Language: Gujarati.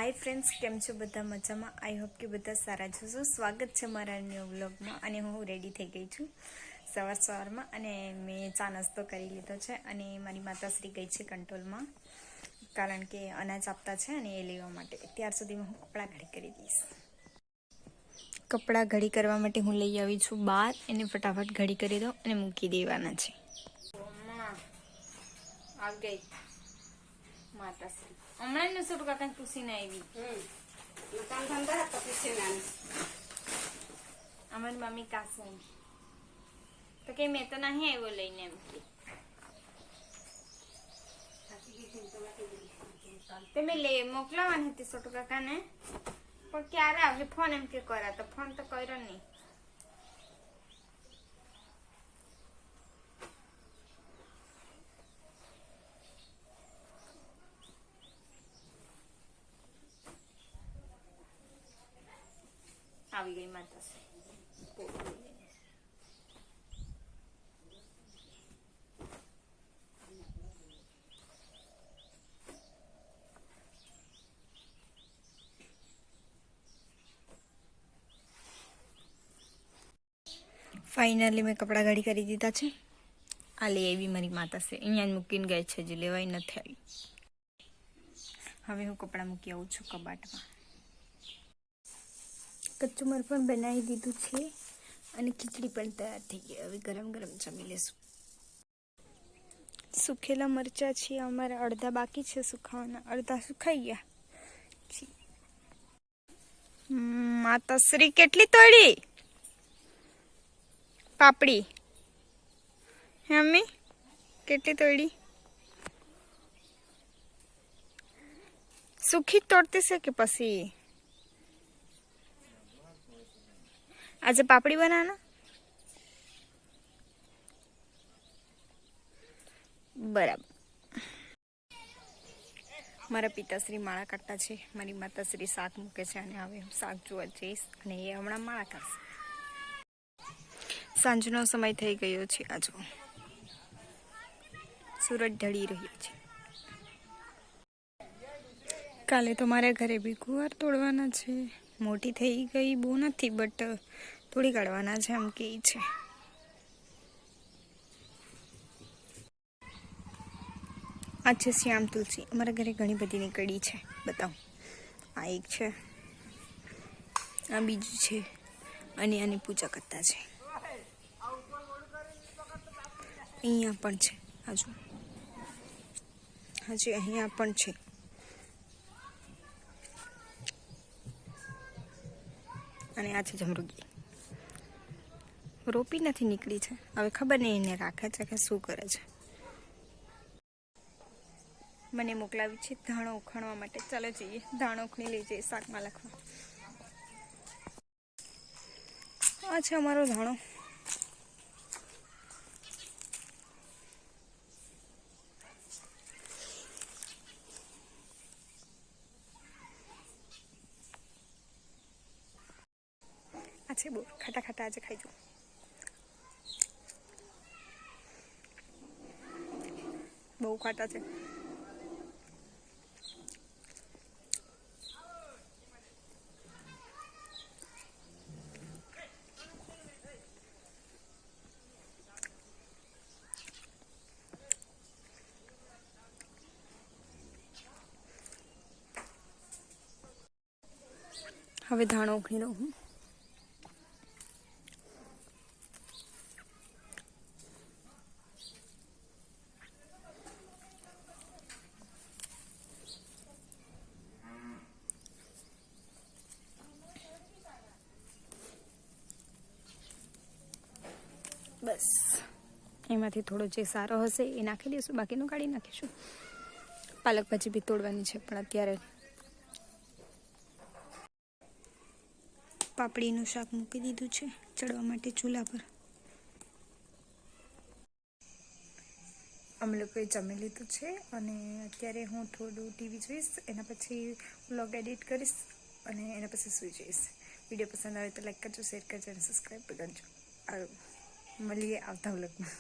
हाय फ्रेंड्स, केम छो बधा मजामां? आई होप कि बधा सारा छो। स्वागत छे मारा न्यू व्लॉगमां। अने हूँ रेडी थई गई छुं सवार अने मैं चा नास्तो करी लीधो छे अने मारी माताश्री गई छे कंट्रोलमां, कारण के अनाज आपता छे अने ए लेवा माटे। त्यार सुधीमां हूँ कपड़ा घड़ी करी दईश। कपड़ा घड़ी करवा माटे हूँ लई आवी छुं बार। एने फटाफट घड़ी करी दो अने मूकी देवाना छे। आ गई माताश्री हमણાં ને સુટ કાકા પૂછીને આવી કામ ધંધા તો પૂછીને આવી અમારી મમ્મી કાસે તો કે મેં તો નહીં આવ્યો લઈને એમ કે તે મેં લે મોકલાવાની હતી સોટુ કાકાને પણ ક્યારે આવશે ફોન એમ કે કરા તો ફોન તો કર્યો નહીં. આવી ગઈ માતાશ્રી. फाइनली मैं कपड़ा घड़ी करी दीधा छे. आ ले आई मारी माताश्री अहींया मूकीने गई छे, हजी लेवाई नथी आई. हवे हूँ कपड़ा मूकी आऊं छुं कबाटमां. कचुमर पण बनावी दीधुं छे अने खीचड़ी पण तैयार थई गई. हवे गरम गरम जमी लेशुं. सुखेला मरचा छे अमारा, अर्धा बाकी छे सुखावाना, अर्धा सुखाई गया. माताश्री केटली तोड़ी पापड़ी हे मम्मी केटली तोड़ी? सुखी तोड़ती से के पसी आज पापड़ी बनाना बराबर. मारा पिताश्री माळा काटता छे, मारी माताश्री शाक मूके छे अने हवे शाक जोवा जईश अने ए हमणां माळा काढशे. सांजनो समय थई गयो छे. आजो सूरज ढળી રહ્યો છે. કાલે તો મારે ઘરે બી ગુવાર તોડવાના છે. મોટી થઈ ગઈ બહુ નથી, બટ થોડી કાઢવાના છે એમ કે છે. આ છે શ્યામ તુલસી. અમારા ઘરે ઘણી બધી નીકળી છે. બતાવું, આ એક છે, આ બીજું છે અને આની પૂજા કરતા છે. અહીંયા પણ છે, આજુ હજી અહીંયા પણ છે. અને આ છે જમરૂકી. રોપી નથી નીકળી છે, હવે ખબર નહીં એને રાખે છે કે શું કરે છે. મને મોકલાવી છે ધાણો ઉખણવા માટે. ચાલો જઈએ, ધાણો ઉખણી લઈ જઈએ શાકમાં લખવા. આ છે અમારો ધાણો. આ છે બહુ ખાટા ખાટા, આજે ખાઈ જો. બહુ ખાટા છે. હવે ધાણો ઉખણી લઉં હું. બસ એમાંથી થોડો જે સારો હશે એ નાખી દઈશું, બાકીનું કાઢી નાખીશું. પાલક ભાજી બી તોડવાની છે, પણ અત્યારે પાપડીનું શાક મૂકી દીધું છે ચડવા માટે ચૂલા પર. અમે લોકોએ જમી લીધું છે અને અત્યારે હું થોડું ટીવી જોઈશ, એના પછી વ્લોગ એડિટ કરીશ અને એના પછી સૂઈ જઈશ. વિડીયો પસંદ આવે તો લાઈક કરજો, શેર કરજો અને સબસ્ક્રાઈબ કરજો. મળીએ આવતા વ્લોગમાં.